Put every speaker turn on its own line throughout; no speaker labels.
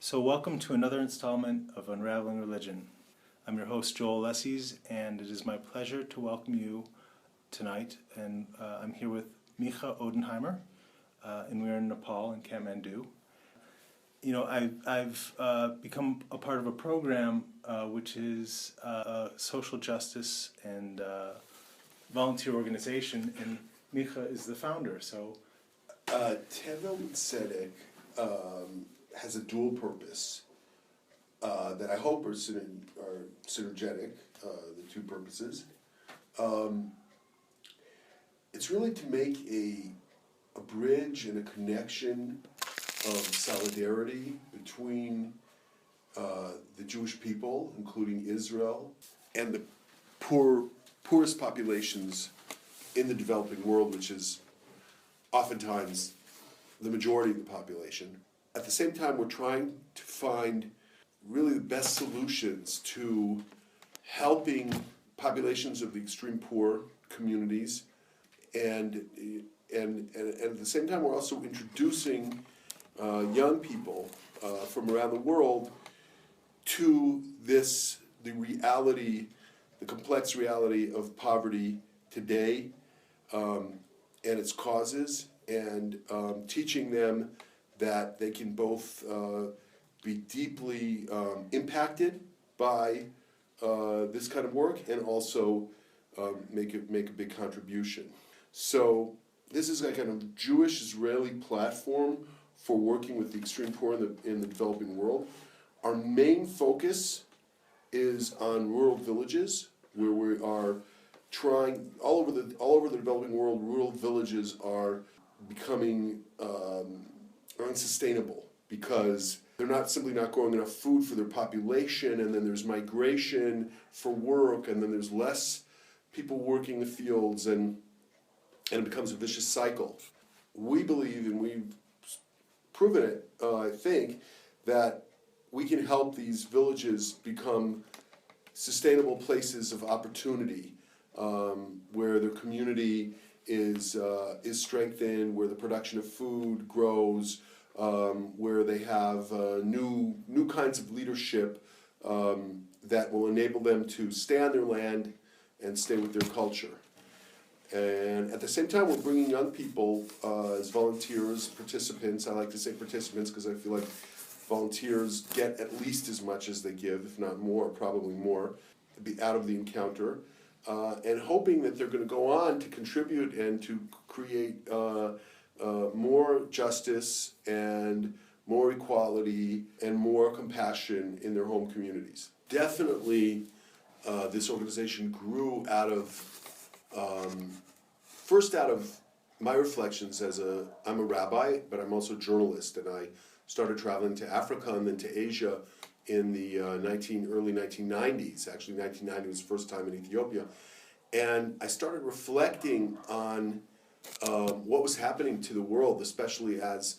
So welcome to another installment of Unraveling Religion. I'm your host Joel Lessies, and it is my pleasure to welcome you tonight. And I'm here with Micha Odenheimer, and we're in Nepal, in Kathmandu. You know, I've become a part of a program which is a social justice and volunteer organization, and Micha is the founder. So,
Tevel has a dual purpose that I hope are synergetic, the two purposes. It's really to make a bridge and a connection of solidarity between the Jewish people, including Israel, and the poorest populations in the developing world, which is oftentimes the majority of the population. At the same time, we're trying to find really the best solutions to helping populations of the extreme poor communities, and at the same time, we're also introducing young people from around the world to the complex reality of poverty today and its causes, and teaching them that they can both be deeply impacted by this kind of work and also make a big contribution. So this is a kind of Jewish-Israeli platform for working with the extreme poor in the developing world. Our main focus is on rural villages, where we are trying all over the developing world. Rural villages are becoming unsustainable because they're simply not growing enough food for their population, and then there's migration for work, and then there's less people working the fields, and it becomes a vicious cycle. We believe, and we've proven it, I think, that we can help these villages become sustainable places of opportunity, where their community is strengthened, where the production of food grows, where they have new kinds of leadership that will enable them to stay on their land and stay with their culture. And at the same time, we're bringing young people as volunteers, participants. I like to say participants because I feel like volunteers get at least as much as they give, if not more, probably more, out of the encounter. And hoping that they're going to go on to contribute and to create more justice and more equality and more compassion in their home communities. Definitely, this organization grew first out of my reflections I'm a rabbi, but I'm also a journalist, and I started traveling to Africa and then to Asia in the early 1990s. Actually, 1990 was the first time in Ethiopia. And I started reflecting on what was happening to the world, especially as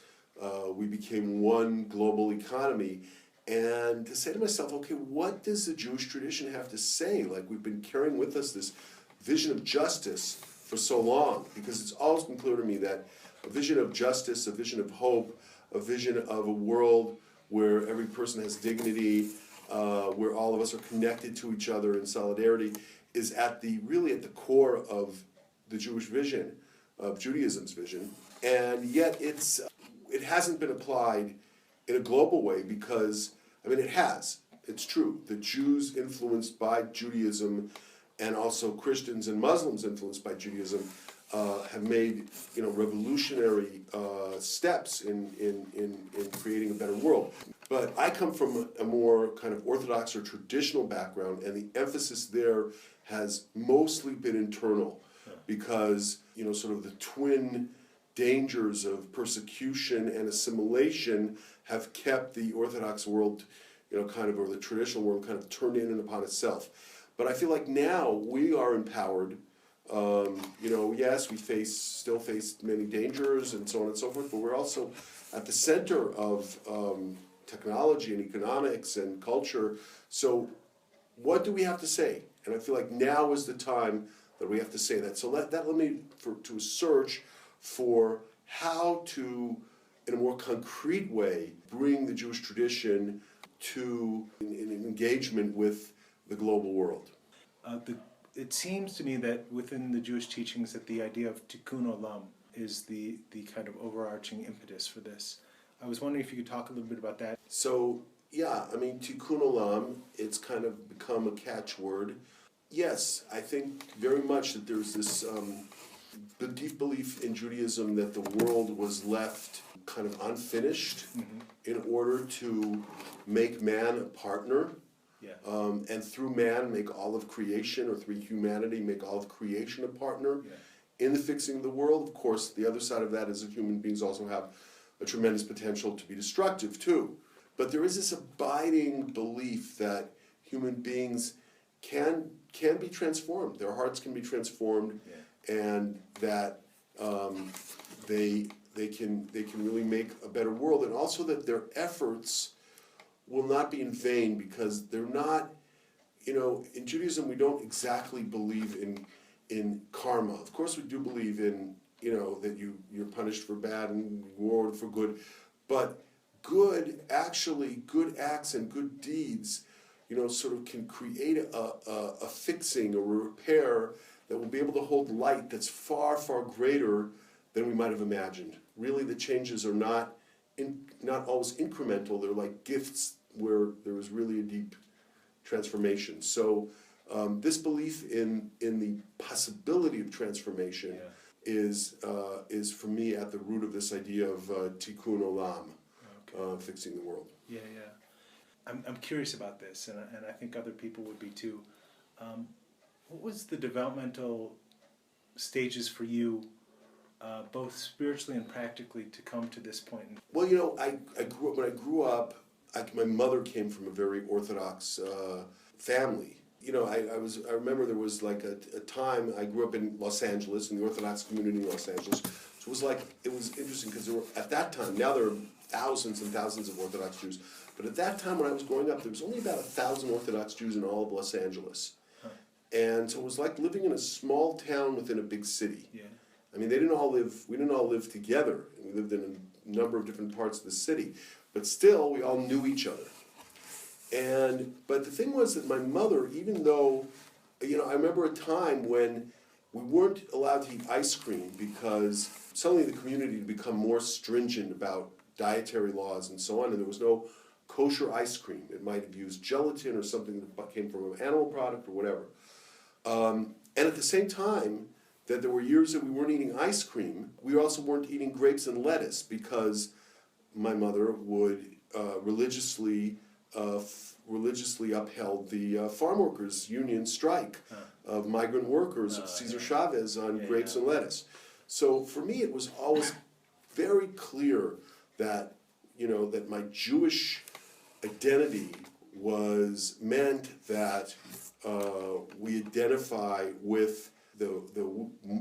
we became one global economy. And to say to myself, okay, what does the Jewish tradition have to say? Like, we've been carrying with us this vision of justice for so long, because it's always been clear to me that a vision of justice, a vision of hope, a vision of a world where every person has dignity, where all of us are connected to each other in solidarity, is really at the core of the Jewish vision, of Judaism's vision. And yet it hasn't been applied in a global way because, it has. It's true. The Jews influenced by Judaism, and also Christians and Muslims influenced by Judaism, have made revolutionary steps in creating a better world. But I come from a more kind of orthodox or traditional background, and the emphasis there has mostly been internal, because sort of the twin dangers of persecution and assimilation have kept the Orthodox world, or the traditional world, kind of turned in and upon itself. But I feel like now we are empowered. Yes, we still face many dangers and so on and so forth, but we're also at the center of technology and economics and culture. So what do we have to say? And I feel like now is the time that we have to say that. So that led me to a search for how to in a more concrete way, bring the Jewish tradition to an engagement with the global world.
It seems to me that within the Jewish teachings that the idea of tikkun olam is the kind of overarching impetus for this. I was wondering if you could talk a little bit about that.
So, yeah, I mean, tikkun olam, it's kind of become a catchword. Yes, I think very much that there's this the deep belief in Judaism that the world was left kind of unfinished in order to make man a partner.
Yeah.
And through man make all of creation, or through humanity make all of creation a partner in the fixing of the world. Of course, the other side of that is that human beings also have a tremendous potential to be destructive too. But there is this abiding belief that human beings can be transformed. Their hearts can be transformed, and that they can really make a better world, and also that their efforts will not be in vain, because they're not, in Judaism we don't exactly believe in karma. Of course we do believe in, that you're punished for bad and rewarded for good, but good acts and good deeds, sort of can create a fixing, a repair that will be able to hold light that's far, far greater than we might have imagined. Really, the changes are not always incremental. They're like gifts where there was really a deep transformation. So this belief in the possibility of transformation is for me at the root of this idea of tikkun olam, fixing the world.
Yeah. I'm curious about this, and I think other people would be too. What was the developmental stages for you, both spiritually and practically, to come to this point?
Well, when I grew up, my mother came from a very Orthodox family. I remember there was like a time, I grew up in Los Angeles, in the Orthodox community in Los Angeles. So it was interesting because there were, at that time, now there are thousands and thousands of Orthodox Jews, but at that time when I was growing up, there was only about 1,000 Orthodox Jews in all of Los Angeles. And so it was like living in a small town within a big city.
Yeah.
I mean, we didn't all live together. We lived in a number of different parts of the city, but still, we all knew each other. But the thing was that my mother, even though, I remember a time when we weren't allowed to eat ice cream because suddenly the community had become more stringent about dietary laws and so on, and there was no kosher ice cream. It might have used gelatin or something that came from an animal product or whatever. And at the same time, that there were years that we weren't eating ice cream, we also weren't eating grapes and lettuce because my mother would religiously upheld the farm workers' union strike of migrant workers of Cesar Chavez on grapes and lettuce. So for me, it was always very clear that that my Jewish identity meant that we identify with the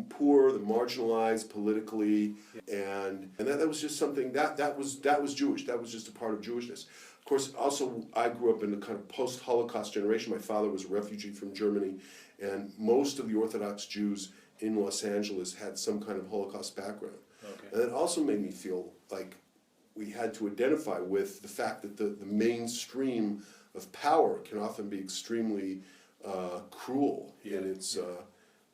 poor, the marginalized politically, and that was just something that was Jewish. That was just a part of Jewishness. Of course, also I grew up in the kind of post-Holocaust generation. My father was a refugee from Germany, and most of the Orthodox Jews in Los Angeles had some kind of Holocaust background.
Okay.
And it also made me feel like we had to identify with the fact that the mainstream of power can often be extremely cruel in its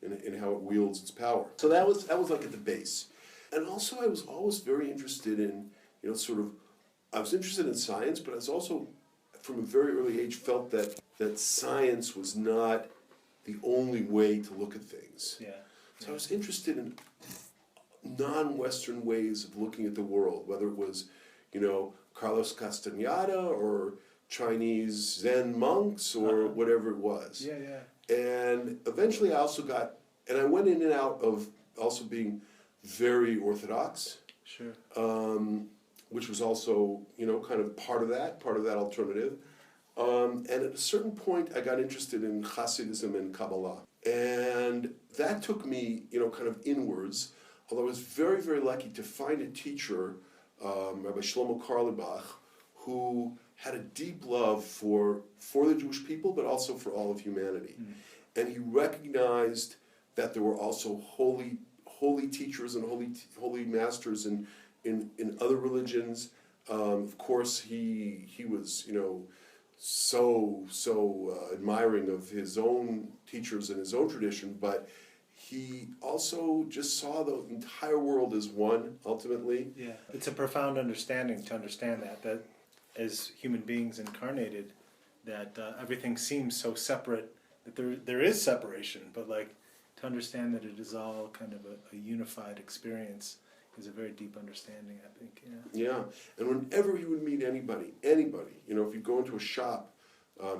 in how it wields its power. So that was like at the base. And also I was always very interested in, I was interested in science, but I was also, from a very early age, felt that science was not the only way to look at things.
Yeah.
So I was interested in non-Western ways of looking at the world, whether it was, Carlos Castaneda or Chinese Zen monks or whatever it was.
Yeah.
And eventually I went in and out of also being very Orthodox.
Sure.
Which was also, kind of part of that alternative. And at a certain point, I got interested in Hasidism and Kabbalah. And that took me, kind of inwards, although I was very, very lucky to find a teacher, Rabbi Shlomo Karlebach, who had a deep love for the Jewish people, but also for all of humanity. And he recognized that there were also holy teachers and holy masters in in other religions. Of course, he was, so admiring of his own teachers and his own tradition, but he also just saw the entire world as one, ultimately.
Yeah, it's a profound understanding to understand that as human beings incarnated, that everything seems so separate, that there is separation, but like to understand that it is all kind of a unified experience is a very deep understanding, I think.
Yeah, and whenever he would meet anybody, if you go into a shop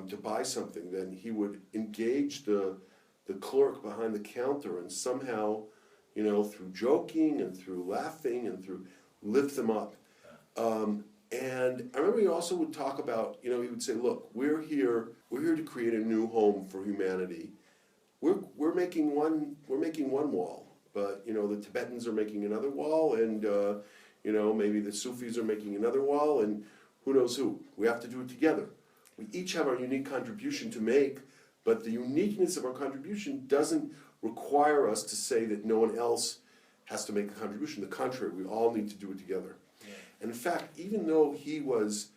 to buy something, then he would engage the clerk behind the counter and somehow, through joking and through laughing and through lift them up. And I remember he also would talk about, he would say, look, we're here to create a new home for humanity. We're making one wall, but the Tibetans are making another wall, and maybe the Sufis are making another wall, and who knows who. We have to do it together. We each have our unique contribution to make, but the uniqueness of our contribution doesn't require us to say that no one else has to make a contribution. The contrary, we all need to do it together.
Yeah.
And in fact, even though he was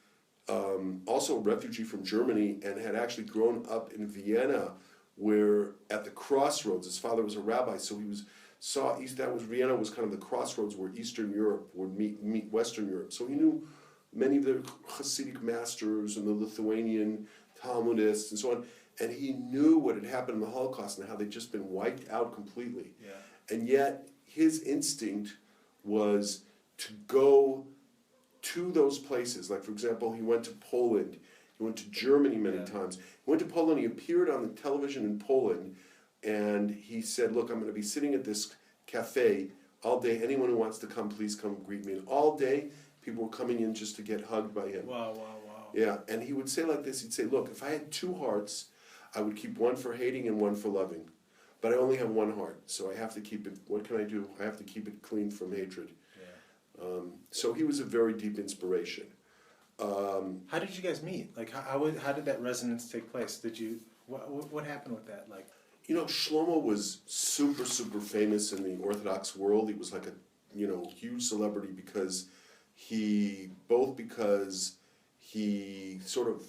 also a refugee from Germany and had actually grown up in Vienna, where at the crossroads, his father was a rabbi, so Vienna was kind of the crossroads where Eastern Europe would meet Western Europe. So he knew many of the Hasidic masters and the Lithuanian Talmudists and so on, and he knew what had happened in the Holocaust and how they'd just been wiped out completely.
Yeah.
And yet his instinct was to go to those places. Like, for example, he went to Poland, he went to Germany many times. He went to Poland, he appeared on the television in Poland, and he said, look, I'm going to be sitting at this cafe all day. Anyone who wants to come, please come greet me. And all day, people were coming in just to get hugged by him.
Wow.
Yeah, and he would say like this, he'd say, look, if I had two hearts, I would keep one for hating and one for loving. But I only have one heart, so I have to keep it, what can I do? I have to keep it clean from hatred.
Yeah.
So he was a very deep inspiration.
How did you guys meet? Like, how did that resonance take place? What happened with that? Like,
Shlomo was super, super famous in the Orthodox world. He was like a, huge celebrity because he sort of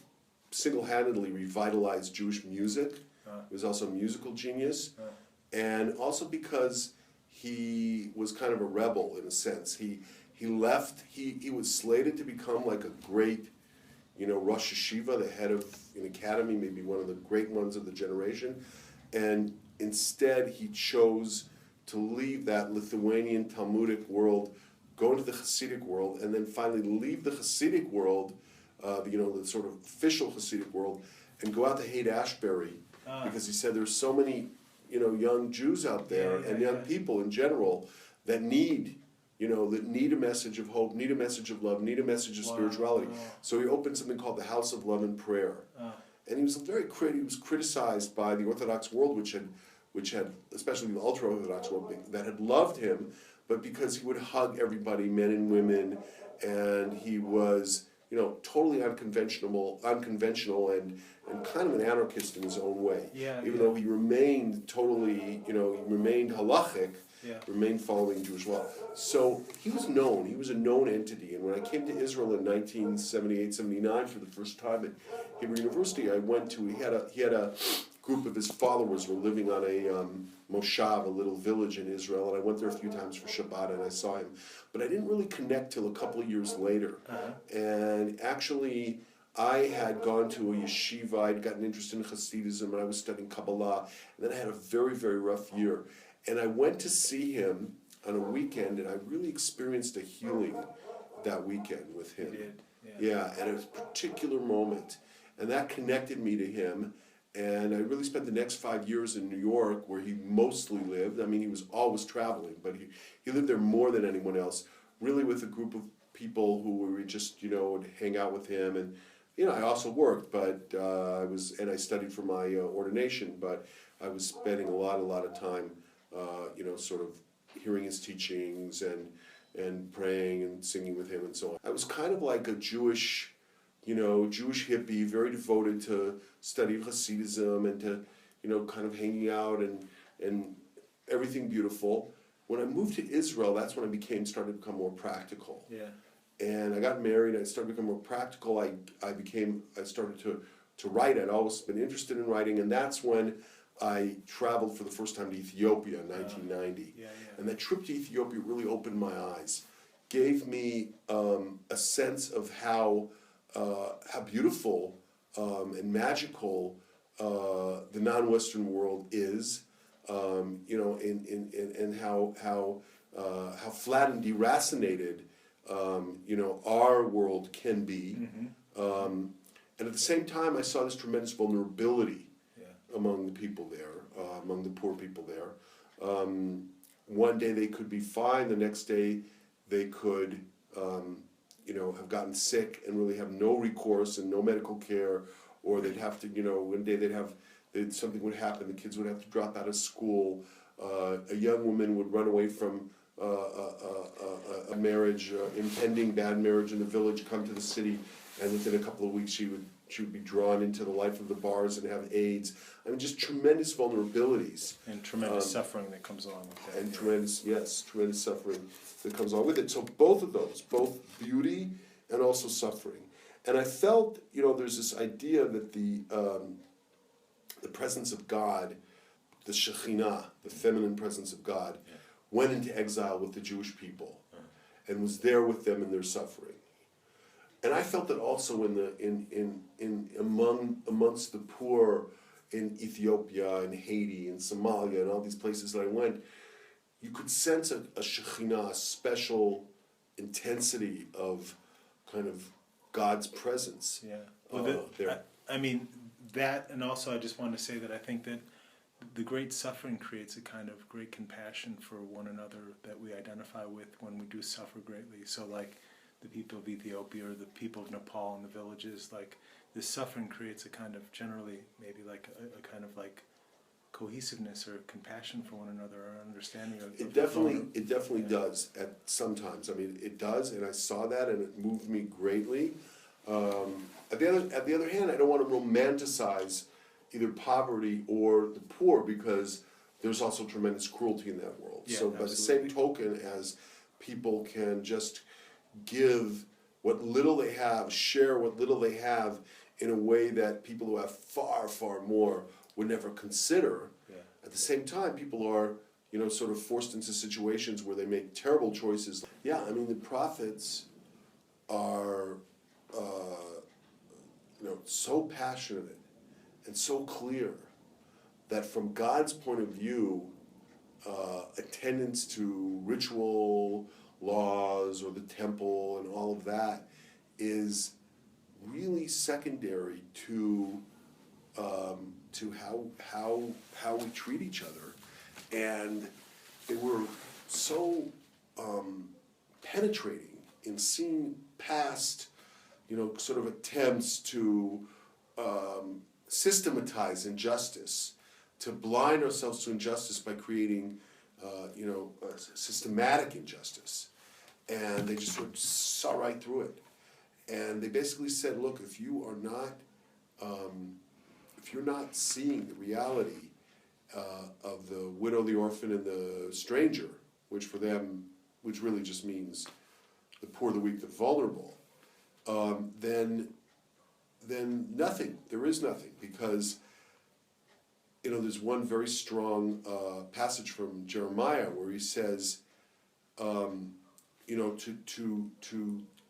single-handedly revitalized Jewish music. He was also a musical genius. And also because he was kind of a rebel in a sense. He was slated to become like a great, Rosh Yeshiva, the head of an academy, maybe one of the great ones of the generation. And instead he chose to leave that Lithuanian Talmudic world, go into the Hasidic world, and then finally leave the Hasidic world, the sort of official Hasidic world, and go out to Haight-Ashbury, because he said there's so many, young Jews out there and young people in general that need a message of hope, need a message of love, need a message of spirituality. So he opened something called the House of Love and Prayer. And he was he was criticized by the Orthodox world, which had, especially the ultra-Orthodox world, that had loved him, but because he would hug everybody, men and women, and he was, totally unconventional and kind of an anarchist in his own way. Even though he remained totally, he remained halachic, remained following Jewish law. So he was known. He was a known entity. And when I came to Israel in 1978-79 for the first time at Hebrew University, I went to, he had a group of his followers were living on a moshav, a little village in Israel, and I went there a few times for Shabbat and I saw him. But I didn't really connect till a couple of years later. And actually, I had gone to a yeshiva, I'd gotten interested in Hasidism, and I was studying Kabbalah, and then I had a very, very rough year. And I went to see him on a weekend, and I really experienced a healing that weekend with him.
you did.
Yeah, at a particular moment. And that connected me to him. And I really spent the next 5 years in New York, where he mostly lived. I mean, he was always traveling, but he lived there more than anyone else, really with a group of people who were just, would hang out with him. And, I also worked, but I studied for my ordination, but I was spending a lot of time, sort of hearing his teachings and praying and singing with him and so on. I was kind of like a Jewish hippie, very devoted to study of Hasidism and to, kind of hanging out and everything beautiful. when I moved to Israel, that's when I started to become more practical.
Yeah.
And I got married, I started to become more practical. I started to write. I'd always been interested in writing, and that's when I traveled for the first time to Ethiopia in 1990.
Yeah.
And that trip to Ethiopia really opened my eyes, gave me a sense of how beautiful and magical the non-Western world is, and how flat and deracinated our world can be. And at the same time, I saw this tremendous vulnerability among the people there, among the poor people there. One day they could be fine, the next day they could have gotten sick and really have no recourse and no medical care, or they'd have to, one day something would happen, the kids would have to drop out of school, a young woman would run away from a marriage, impending bad marriage in the village, come to the city, and within a couple of weeks she would be drawn into the life of the bars and have AIDS. I mean, just tremendous vulnerabilities.
And tremendous suffering that comes along with that.
And tremendous suffering that comes along with it. So both of those, both beauty and also suffering. And I felt, there's this idea that the presence of God, the Shekhinah, the feminine presence of God, went into exile with the Jewish people and was there with them in their suffering. And I felt that also amongst the poor in Ethiopia and Haiti and Somalia and all these places that I went, you could sense a Shekhinah, a special intensity of kind of God's presence.
Yeah. Well,
there.
I mean, that, and also I just want to say that I think that the great suffering creates a kind of great compassion for one another that we identify with when we do suffer greatly. So like the people of Ethiopia or the people of Nepal and the villages, like this suffering creates a kind of generally maybe like a kind of like cohesiveness or compassion for one another or understanding of
it definitely does at sometimes. I mean, it does, and I saw that, and it moved me greatly. At the other hand, I don't want to romanticize either poverty or the poor, because there's also tremendous cruelty in that world.
Yeah,
so by the same token as people can just give what little they have, share what little they have in a way that people who have far, far more would never consider. Yeah. At the same time, people are, sort of forced into situations where they make terrible choices. Yeah, I mean, the prophets are, so passionate and so clear that from God's point of view, attendance to ritual laws or the temple and all of that is really secondary to how we treat each other. And they were so penetrating in seeing past sort of attempts to systematize injustice, to blind ourselves to injustice by creating systematic injustice. And they just sort of saw right through it. And they basically said, look, if you're not seeing the reality of the widow, the orphan, and the stranger, which really just means the poor, the weak, the vulnerable, then nothing. There is nothing, because there's one very strong passage from Jeremiah where he says, to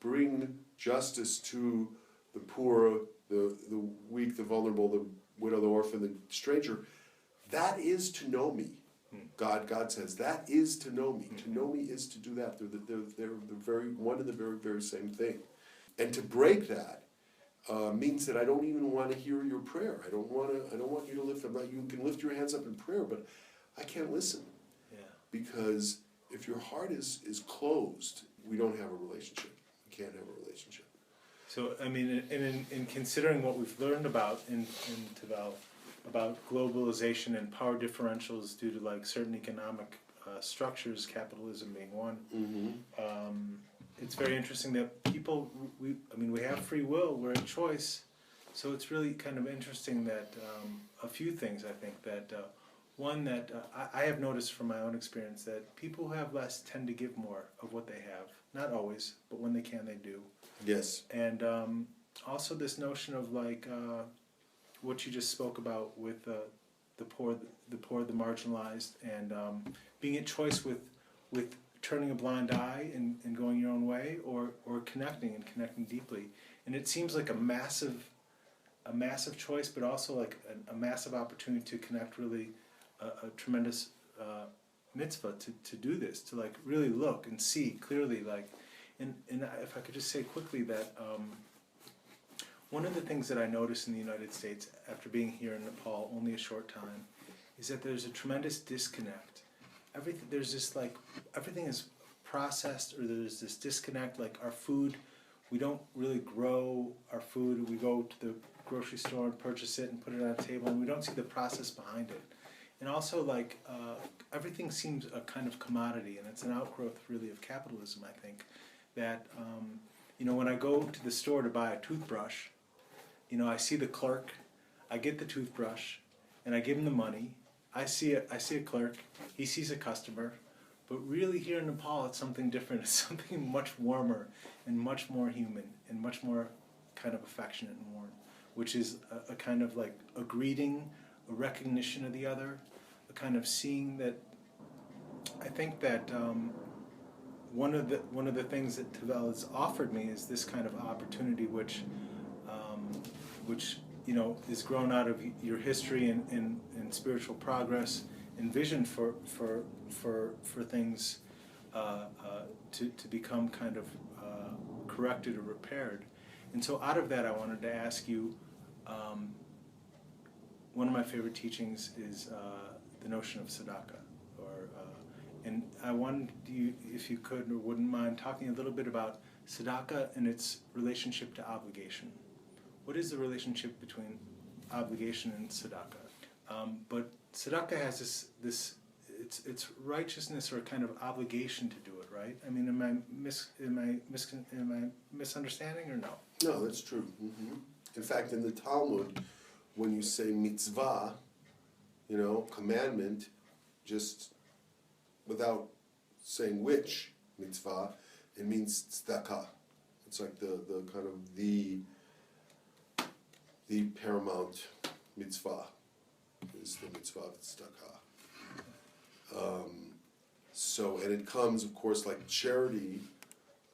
bring justice to the poor, the weak, the vulnerable, the widow, the orphan, the stranger, that is to know me. God says, that is to know me. To know me is to do that. They're the very one and the very, very same thing. And to break that means that I don't even want to hear your prayer. I don't want you to lift them. You can lift your hands up in prayer, but I can't listen. Yeah. Because if your heart is closed, we don't have a relationship. We can't have a relationship.
So, I mean, in considering what we've learned about in Tevel, about globalization and power differentials due to like certain economic structures, capitalism being one, it's very interesting that people, we have free will, we're a choice, so it's really kind of interesting that a few things, I think, that One that I have noticed from my own experience that people who have less tend to give more of what they have. Not always, but when they can, they do.
Yes.
And also this notion of like what you just spoke about with the poor, the marginalized, and being at choice with turning a blind eye and going your own way, or connecting deeply. And it seems like a massive choice, but also like a massive opportunity to connect really a tremendous mitzvah to do this, to like really look and see clearly, like, and if I could just say quickly that one of the things that I noticed in the United States after being here in Nepal only a short time is that there's a tremendous disconnect. There's this like, everything is processed, or there's this disconnect, like our food, we don't really grow our food. We go to the grocery store and purchase it and put it on a table, and we don't see the process behind it. And also, like, everything seems a kind of commodity, and it's an outgrowth, really, of capitalism, I think. That, when I go to the store to buy a toothbrush, I see the clerk, I get the toothbrush, and I give him the money. I see a clerk, he sees a customer, but really here in Nepal, it's something different. It's something much warmer and much more human and much more kind of affectionate and warm, which is a kind of like a greeting, a recognition of the other, a kind of seeing that. I think that one of the things that Tevel has offered me is this kind of opportunity, which is grown out of your history and spiritual progress and vision for things to become kind of corrected or repaired. And so out of that, I wanted to ask you, one of my favorite teachings is the notion of tzedakah. And I wanted you, if you could or wouldn't mind, talking a little bit about tzedakah and its relationship to obligation. What is the relationship between obligation and tzedakah? But tzedakah has this it's righteousness or a kind of obligation to do it, right? I mean, am I misunderstanding or no?
No, that's true. Mm-hmm. In fact, in the Talmud, when you say mitzvah, commandment, just without saying which mitzvah, it means tzedakah. It's like the kind of the paramount mitzvah is the mitzvah of tzedakah. And it comes, of course, like charity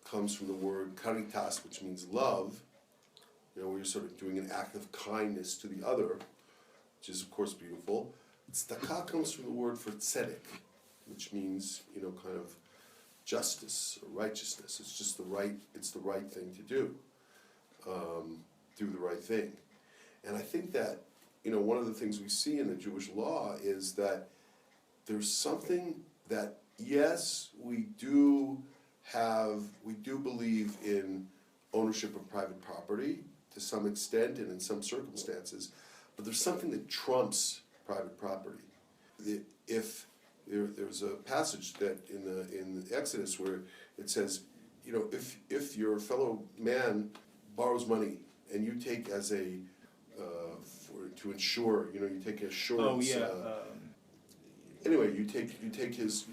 comes from the word caritas, which means love, where you're sort of doing an act of kindness to the other, which is, of course, beautiful. Tzedakah comes from the word for tzedek, which means, kind of justice or righteousness. It's just the right thing to do. Do the right thing. And I think that, one of the things we see in the Jewish law is that there's something that, yes, we do believe in ownership of private property to some extent and in some circumstances, but there's something that trumps private property. If there's a passage that in Exodus where it says, if your fellow man borrows money and you take as a to insure, you take assurance.
Oh yeah.
Anyway, you take his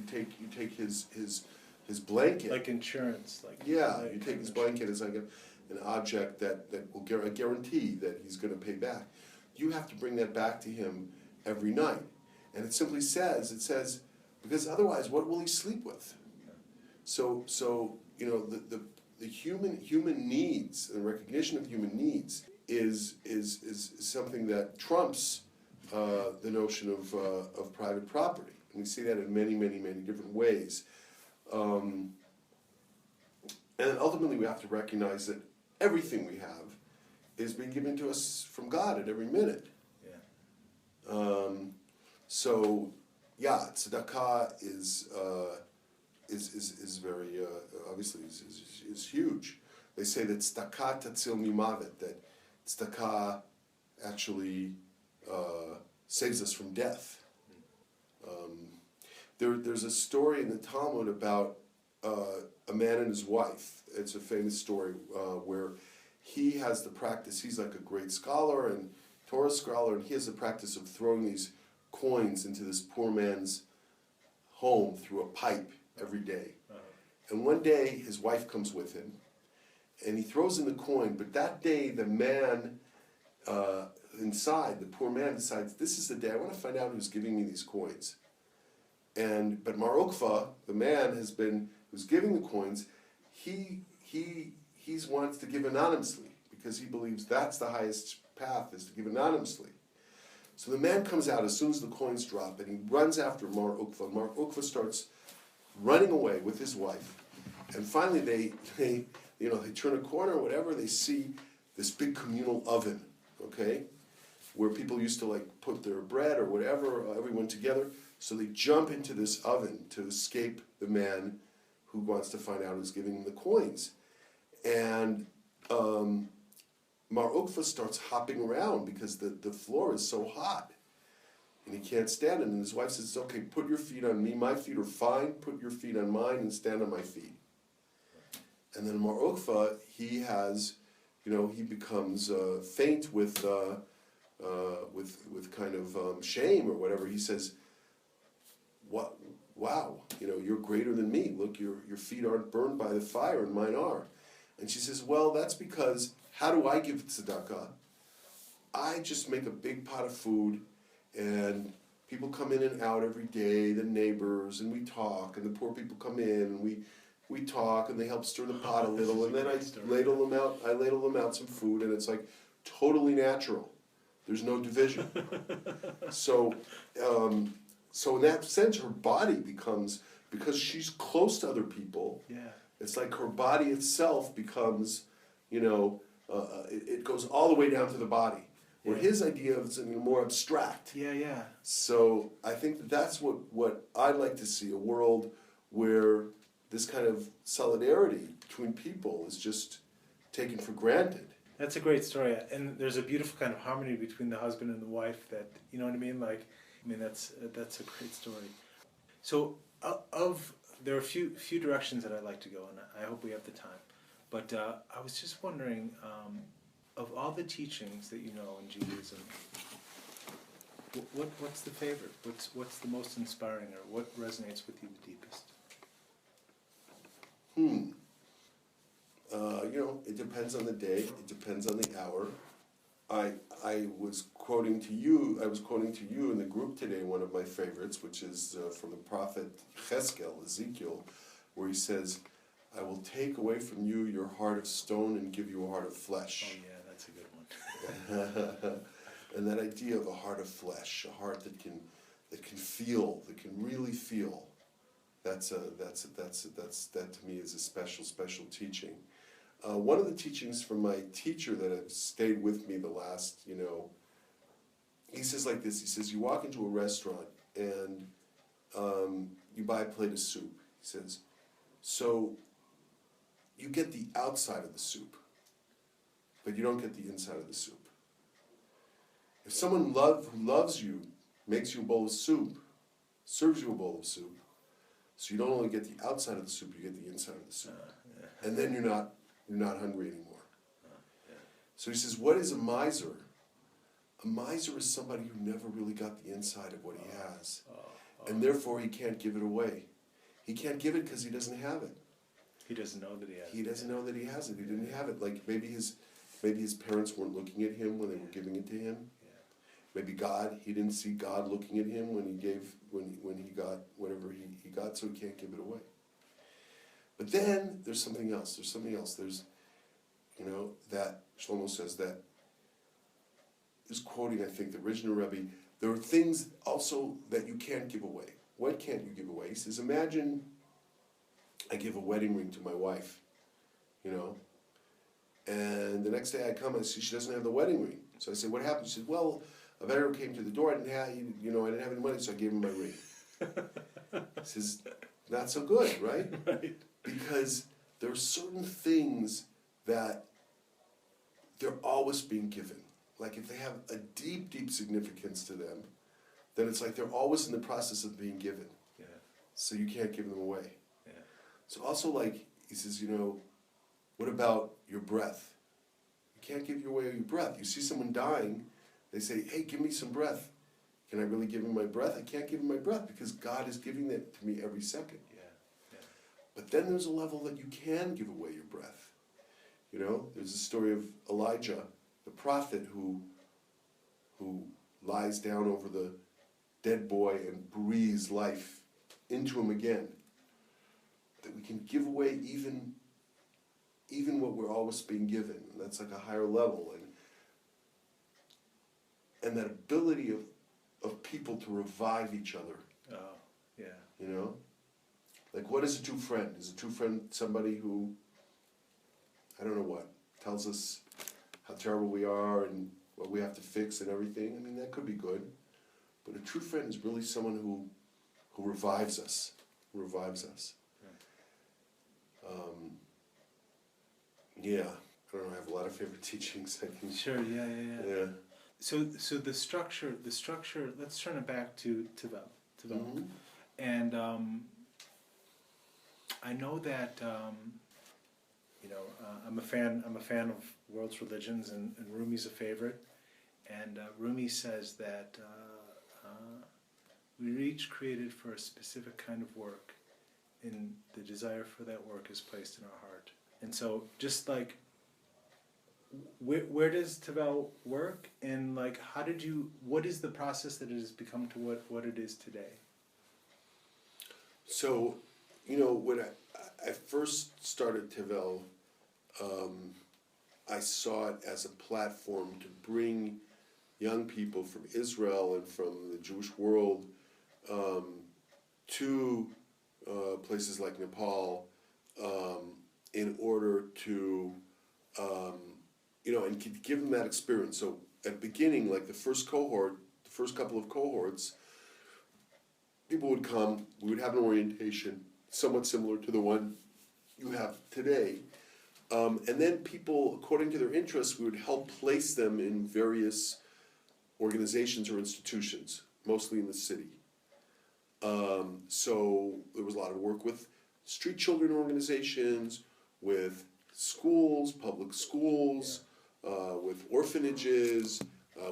blanket.
Like insurance, like.
Yeah, you take his blanket as like an object that will a guarantee that he's going to pay back. You have to bring that back to him every night, and it simply says because otherwise, what will he sleep with? So the human needs and recognition of human needs is something that trumps the notion of private property. And we see that in many different ways. And ultimately we have to recognize that everything we have is being given to us from God at every minute.
Yeah.
Tzedakah is very obviously is huge. They say that tzedakah tatzil mimavet, that tzedakah actually saves us from death. There's a story in the Talmud about a man and his wife. It's a famous story where he has the practice, he's like a great scholar and Torah scholar, and he has the practice of throwing these coins into this poor man's home through a pipe every day. And one day his wife comes with him and he throws in the coin, but that day the man inside, the poor man decides, this is the day I want to find out who's giving me these coins. But Mar Okva, the man who's giving the coins, he wants to give anonymously because he believes that's the highest path, is to give anonymously. So the man comes out as soon as the coins drop and he runs after Mar Okva. Mar Okva starts running away with his wife, and finally they turn a corner or whatever, they see this big communal oven, okay, where people used to put their bread or whatever, everyone together. So they jump into this oven to escape the man who wants to find out who's giving them the coins. And Mar Okva starts hopping around because the floor is so hot. And he can't stand it. And his wife says, okay, put your feet on me. My feet are fine. Put your feet on mine and stand on my feet. And then Mar Okva, he becomes faint with kind of shame or whatever. He says, "What? Wow, you're greater than me. Look, your feet aren't burned by the fire and mine are." And she says, well, that's because, how do I give tzedakah? I just make a big pot of food, and people come in and out every day, the neighbors, and we talk, and the poor people come in, and we talk, and they help stir the pot a little, and then I ladle them out some food, and it's totally natural. There's no division. So in that sense, her body becomes, because she's close to other people, it's like her body itself becomes, it goes all the way down to the body. Where his idea is more abstract. So I think that's what I'd like to see, a world where this kind of solidarity between people is just taken for granted.
That's a great story, and there's a beautiful kind of harmony between the husband and the wife. That, you know what I mean? That's a great story. So there are a few directions that I'd like to go, and I hope we have the time. But I was just wondering, of all the teachings that you know in Judaism, what's the favorite? What's the most inspiring, or what resonates with you the deepest?
It depends on the day. It depends on the hour. I was quoting to you in the group today, one of my favorites, which is from the prophet Ezekiel, where he says, I will take away from you your heart of stone and give you a heart of flesh.
Oh yeah, that's a good one.
And that idea of a heart of flesh, a heart that can feel, that can really feel, that to me is a special teaching. One of the teachings from my teacher that have stayed with me the last, he says like this. He says, you walk into a restaurant and you buy a plate of soup. He says, so you get the outside of the soup, but you don't get the inside of the soup. If someone who loves you makes you a bowl of soup, serves you a bowl of soup, so you don't only get the outside of the soup, you get the inside of the soup. And then you're not hungry anymore. So he says, what is a miser? A miser is somebody who never really got the inside of what he has. And therefore he can't give it away. He can't give it because he doesn't have it.
He doesn't know that he has it.
He doesn't know that he has it. He didn't have it. Like maybe his parents weren't looking at him when they were giving it to him. Maybe he didn't see God looking at him when he got whatever he got, so he can't give it away. But then there's something else. There's, that Shlomo says that, is quoting, I think, the original Rebbe, there are things also that you can't give away. What can't you give away? He says, imagine I give a wedding ring to my wife, and the next day I come and see she doesn't have the wedding ring. So I say, what happened? She said, well, a vendor came to the door, I didn't have any money, so I gave him my ring. He says, not so good, right?
Right.
Because there are certain things that they're always being given. Like if they have a deep, deep significance to them, then it's like they're always in the process of being given.
Yeah.
So you can't give them away.
Yeah.
So also he says, what about your breath? You can't give away your breath. You see someone dying, they say, hey, give me some breath. Can I really give him my breath? I can't give him my breath because God is giving that to me every second.
Yeah.
But then there's a level that you can give away your breath. You know, there's a story of Elijah, the prophet, who lies down over the dead boy and breathes life into him again. That we can give away even what we're always being given. And that's like a higher level. And that ability of people to revive each other.
Oh, yeah.
You know? Like, what is a true friend? Is a true friend somebody who, I don't know what, tells us how terrible we are and what we have to fix and everything? I mean, that could be good. But a true friend is really someone who revives us. Who revives us. Yeah. I don't know, I have a lot of favorite teachings. I can,
Sure, yeah. So the structure, let's turn it back to Tevel.
Mm-hmm.
And I know that I'm a fan of world's religions, and Rumi's a favorite. And Rumi says that we're each created for a specific kind of work, and the desire for that work is placed in our heart. And so, just like, where does Tevel work, and like, what is the process that it has become to what it is today?
So, when I first started Tevel, I saw it as a platform to bring young people from Israel and from the Jewish world to places like Nepal in order to, and give them that experience. So at the beginning, like the first couple of cohorts, people would come, we would have an orientation somewhat similar to the one you have today. And then people, according to their interests, we would help place them in various organizations or institutions, mostly in the city. So there was a lot of work with street children organizations, with schools, public schools, with orphanages,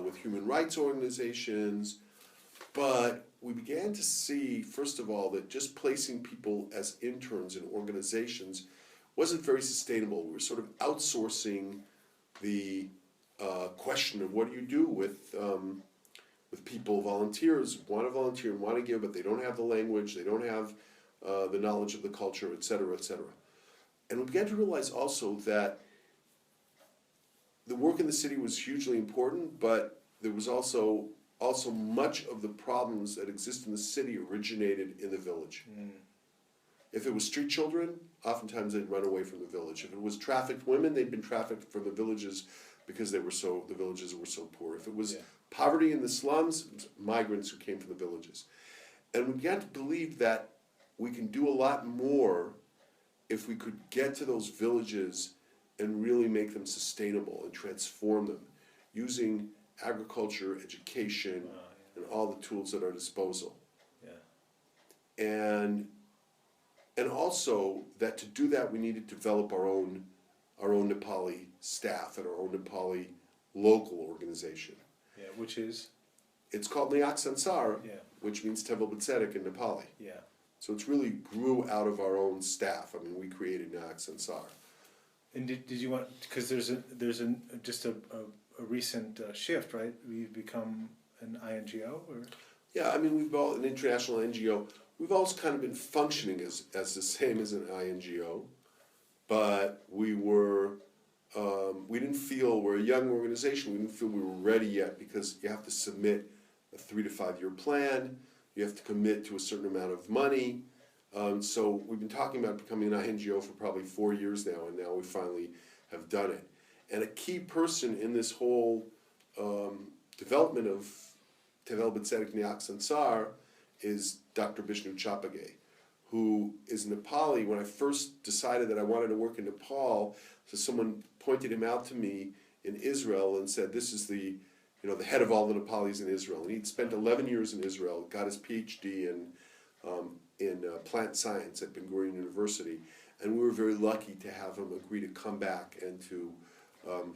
with human rights organizations. But we began to see, first of all, that just placing people as interns in organizations wasn't very sustainable. We were sort of outsourcing the question of what do you do with people, volunteers, want to volunteer and want to give, but they don't have the language, they don't have the knowledge of the culture, et cetera, et cetera. And we began to realize also that the work in the city was hugely important, but there was also much of the problems that exist in the city originated in the village. Mm. If it was street children, oftentimes they'd run away from the village. If it was trafficked women, they'd been trafficked from the villages because the villages were so poor. If it was poverty in the slums, migrants who came from the villages. And we began to believe that we can do a lot more if we could get to those villages and really make them sustainable and transform them using agriculture, education, and all the tools at our disposal. Yeah. And also that to do that we needed to develop our own Nepali staff and our own Nepali local organization.
Yeah, which is?
It's called Nyaksansar, which means Tevel B'Tzedek in Nepali. Yeah. So it's really grew out of our own staff. I mean, we created Nyaksansar.
And did you want, because there's just a recent shift, right? We've become an INGO, or?
Yeah, I mean, we've all an international NGO. We've always kind of been functioning as the same as an INGO, but we didn't feel, we're a young organization, we didn't feel we were ready yet because you have to submit a 3 to 5 year plan, you have to commit to a certain amount of money. So we've been talking about becoming an INGO for probably 4 years now, and now we finally have done it. And a key person in this whole development of Tevel B'Tzedek Nyaksansar is Dr. Bishnu Chapage, who is Nepali. When I first decided that I wanted to work in Nepal, so someone pointed him out to me in Israel and said, this is the head of all the Nepalis in Israel. And he'd spent 11 years in Israel, got his PhD in plant science at Ben Gurion University. And we were very lucky to have him agree to come back and to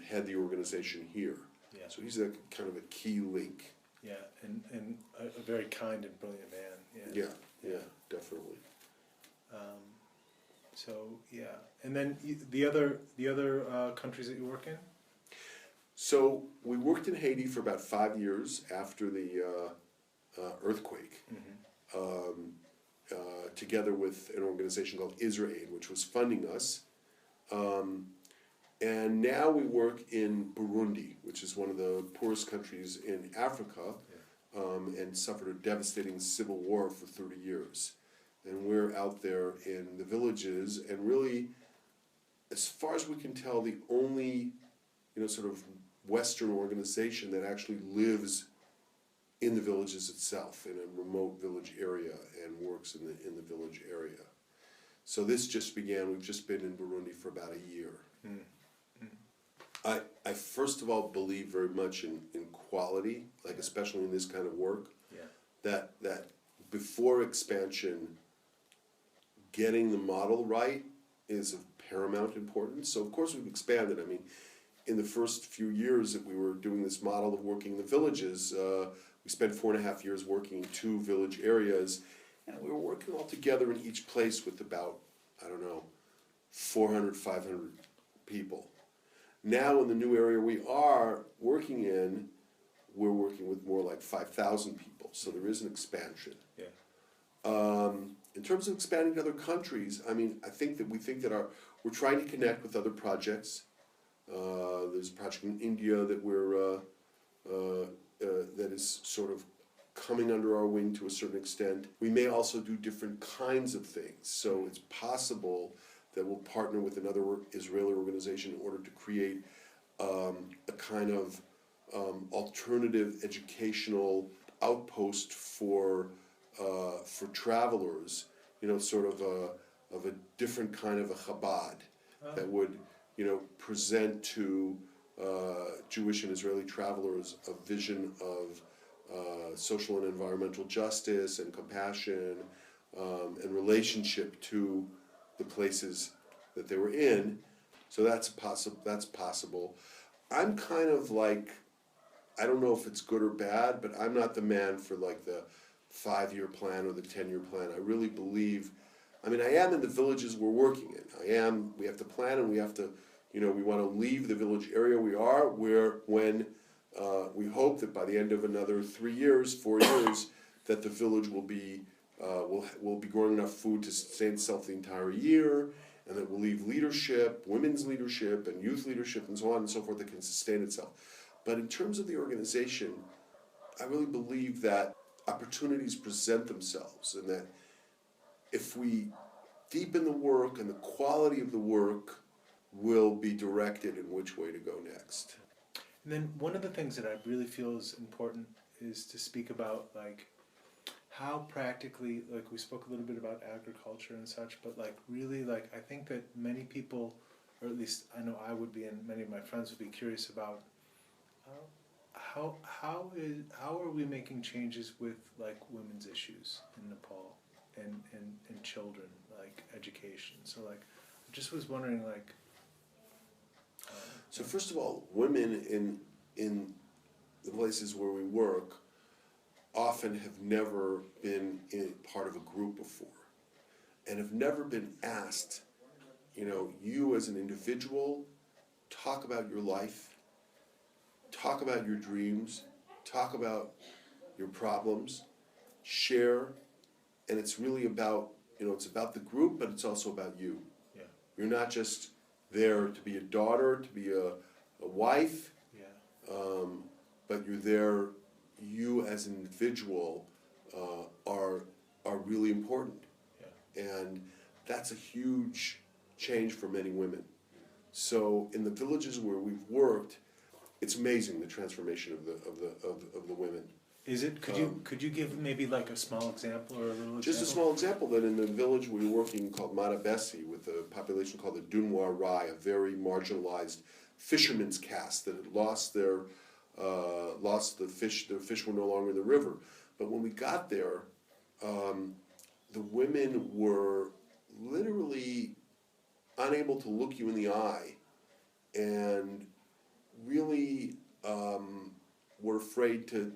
head the organization here. Yeah. So he's kind of a key link.
Yeah, and a very kind and brilliant man.
Yeah, definitely.
So yeah, and then the other countries that you work in.
So we worked in Haiti for about 5 years after the earthquake, together with an organization called Israel, which was funding us. And now we work in Burundi, which is one of the poorest countries in Africa, and suffered a devastating civil war for 30 years. And we're out there in the villages, and really, as far as we can tell, the only, sort of Western organization that actually lives in the villages itself, in a remote village area, and works in the village area. So this just began. We've just been in Burundi for about a year. I first of all believe very much in quality, like especially in this kind of work.
Yeah.
That before expansion, getting the model right is of paramount importance. So of course we've expanded. I mean, in the first few years that we were doing this model of working in the villages, we spent 4.5 years working in 2 village areas, and we were working all together in each place with about, 400, 500 people. Now in the new area we are working in, we're working with more like 5,000 people, so there is an expansion.
Yeah.
In terms of expanding to other countries, I mean, we think that we're trying to connect with other projects. There's a project in India that that is sort of coming under our wing to a certain extent. We may also do different kinds of things. So it's possible that we'll partner with another Israeli organization in order to create a kind of alternative educational outpost for travelers. Sort of a different kind of a Chabad that would present to Jewish and Israeli travelers a vision of social and environmental justice and compassion and relationship to the places that they were in. So that's possible. I'm kind of like, I don't know if it's good or bad, but I'm not the man for like the 5-year plan or the 10-year plan. I really believe, I am in the villages we're working in. We have to plan, and we have to, we want to leave the village area we are, when we hope that by the end of another 3 years, 4 years, that the village will be growing enough food to sustain itself the entire year, and that we'll leave leadership, women's leadership, and youth leadership, and so on and so forth, that can sustain itself. But in terms of the organization, I really believe that opportunities present themselves, and that if we deepen the work, and the quality of the work will be directed in which way to go next.
And then one of the things that I really feel is important is to speak about like how practically, like we spoke a little bit about agriculture and such, but like really, like I think that many people, or at least I know I would be, and many of my friends would be curious about how are we making changes with like women's issues in Nepal and children, like education. So like I just was wondering like
so first of all, women in the places where we work often have never been part of a group before, and have never been asked, you as an individual, talk about your life, talk about your dreams, talk about your problems, share, and it's really about, it's about the group, but it's also about you.
Yeah.
You're not just there to be a daughter, to be a wife, but you're there, you as an individual are really important.
Yeah.
And that's a huge change for many women. So in the villages where we've worked, it's amazing the transformation of the women.
Is it? Could you give maybe like a small example or a little example?
Just a small example, that in the village we were working called Madabesi with a population called the Dunwar Rai, a very marginalized fisherman's caste that had lost the fish. Their fish were no longer in the river. But when we got there, the women were literally unable to look you in the eye, and really were afraid to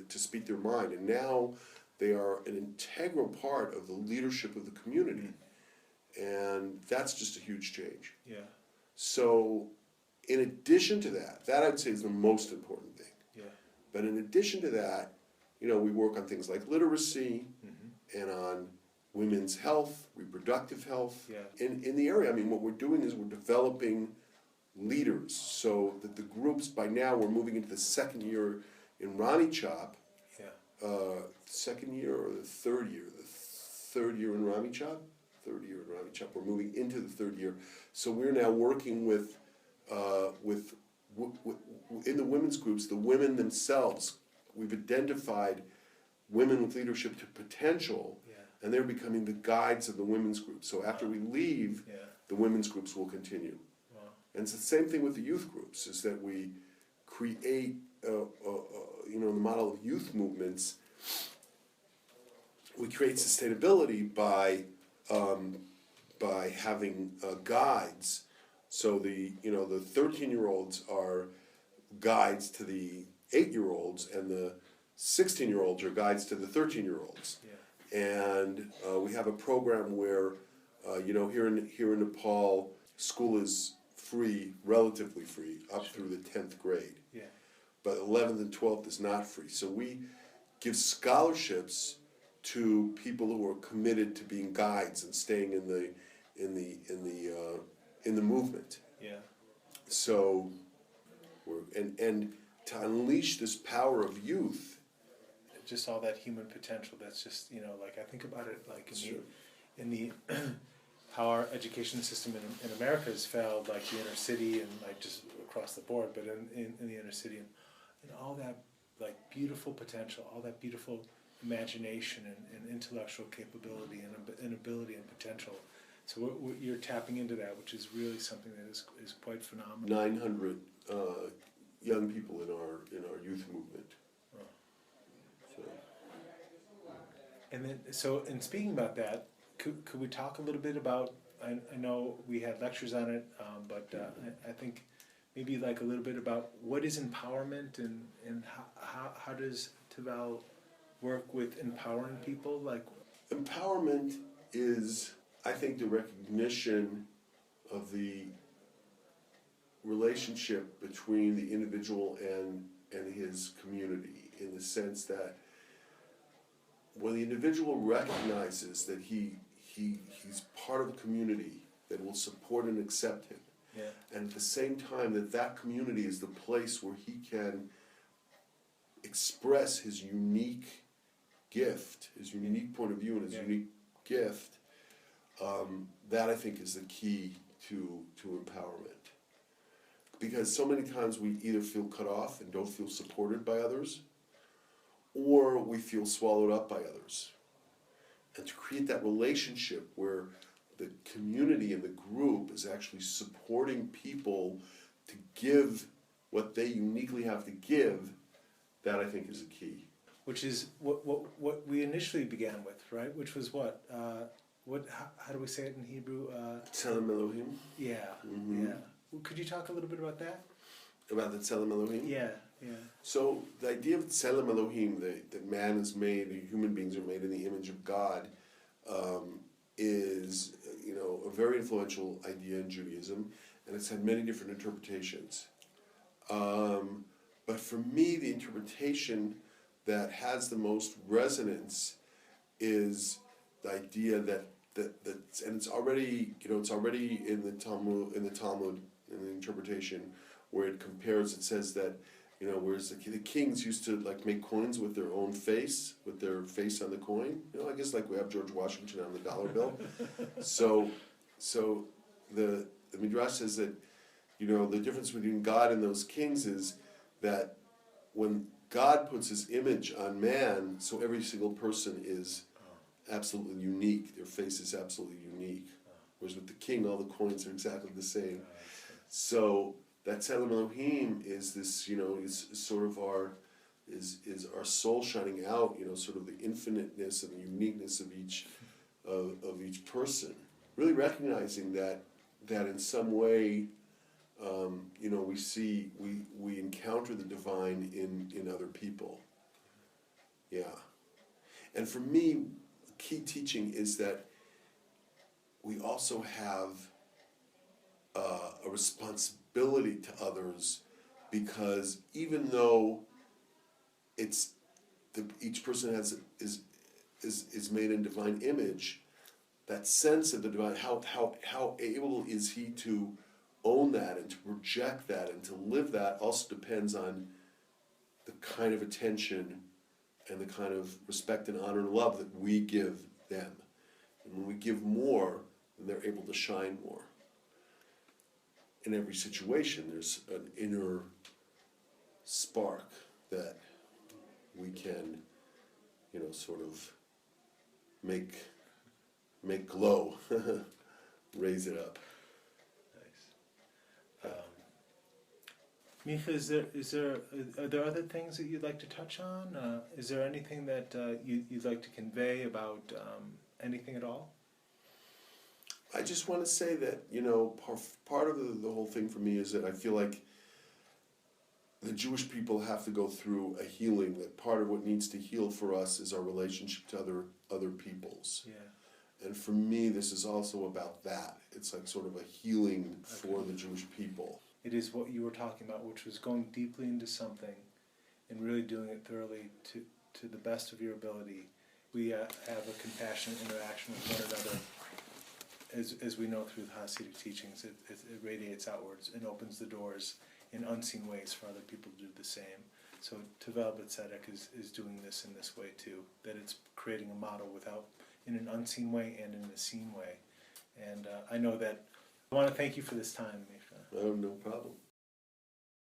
speak their mind, and now they are an integral part of the leadership of the community, and that's just a huge change.
Yeah.
So, in addition to that, that I'd say is the most important thing.
Yeah.
But in addition to that, we work on things like literacy and on women's health, reproductive health.
Yeah.
In the area, what we're doing is we're developing leaders so that the groups, by now we're moving into the second year in Ronnie Chop.
Yeah.
Second year or the third year? The third year in Ronnie Chop? Third year in Ronnie Chop. We're moving into the third year. So we're now working with in the women's groups, the women themselves. We've identified women with leadership to potential, and they're becoming the guides of the women's group. So after we leave, the women's groups will continue.
Wow.
And it's the same thing with the youth groups, is that we create, the model of youth movements. We create sustainability by having guides. So the 13-year-olds are guides to the 8-year-olds, and the 16-year-olds are guides to the 13-year-olds.
Yeah.
And we have a program where, here in Nepal, school is free, relatively free, up through the 10th grade.
Yeah.
But 11th and 12th is not free. So we give scholarships to people who are committed to being guides and staying in the movement.
Yeah.
So and to unleash this power of youth.
Just all that human potential. That's just I think about it like in the how our education system in America has failed, like the inner city and like just across the board, but in the inner city and all that like beautiful potential, all that beautiful imagination and intellectual capability and ability and potential. So you're tapping into that, which is really something that is quite phenomenal.
900 young people in our youth movement.
Oh.
So.
And then, in speaking about that, could we talk a little bit about? I know we had lectures on it, but I think maybe like a little bit about what is empowerment and how does Tevel work with empowering people? Like
empowerment is, I think, the recognition of the relationship between the individual and his community, in the sense that when the individual recognizes that he's part of a community that will support and accept him, and at the same time that community is the place where he can express his unique gift, his unique point of view and his unique gift, that I think is the key to empowerment. Because so many times we either feel cut off and don't feel supported by others, or we feel swallowed up by others. And to create that relationship where the community and the group is actually supporting people to give what they uniquely have to give, that I think is the key.
Which is what we initially began with, right? Which was what? How do we say it in Hebrew?
Tzelem Elohim.
Yeah, yeah. Could you talk a little bit about that?
About the Tzelem Elohim?
Yeah, yeah.
So the idea of Tzelem Elohim, that man is made, human beings are made in the image of God, is a very influential idea in Judaism, and it's had many different interpretations. But for me, the interpretation that has the most resonance is the idea that and it's already in the Talmud in the interpretation where it compares. It says that whereas the kings used to like make coins with their own face, with their face on the coin. I guess like we have George Washington on the dollar bill. So the Midrash says that the difference between God and those kings is that when God puts his image on man, so every single person is absolutely unique. Their face is absolutely unique. Whereas with the king, all the coins are exactly the same. So that Tzelem Elohim is this, is sort of our soul shining out. Sort of the infiniteness and the uniqueness of each person. Really recognizing that in some way we encounter the divine in other people. Yeah. And for me, key teaching is that we also have a responsibility to others, because even though each person is made in divine image, that sense of the divine, how able is he to own that and to project that and to live that, also depends on the kind of attention and the kind of respect and honor and love that we give them. And when we give more, then they're able to shine more. In every situation, there's an inner spark that we can, sort of make glow, raise it up.
Micha, are there other things that you'd like to touch on? Is there anything that you'd like to convey about anything at all?
I just want to say that, part of the whole thing for me is that I feel like the Jewish people have to go through a healing, that part of what needs to heal for us is our relationship to other peoples.
Yeah.
And for me, this is also about that. It's like sort of a healing for the Jewish people.
It is what you were talking about, which was going deeply into something and really doing it thoroughly to the best of your ability. We have a compassionate interaction with one another. As we know through the Hasidic teachings, it radiates outwards and opens the doors in unseen ways for other people to do the same. So Tevel is doing this in this way too, that it's creating a model in an unseen way and in a seen way. And I know that I want to thank you for this time, Micha.
Oh, no problem.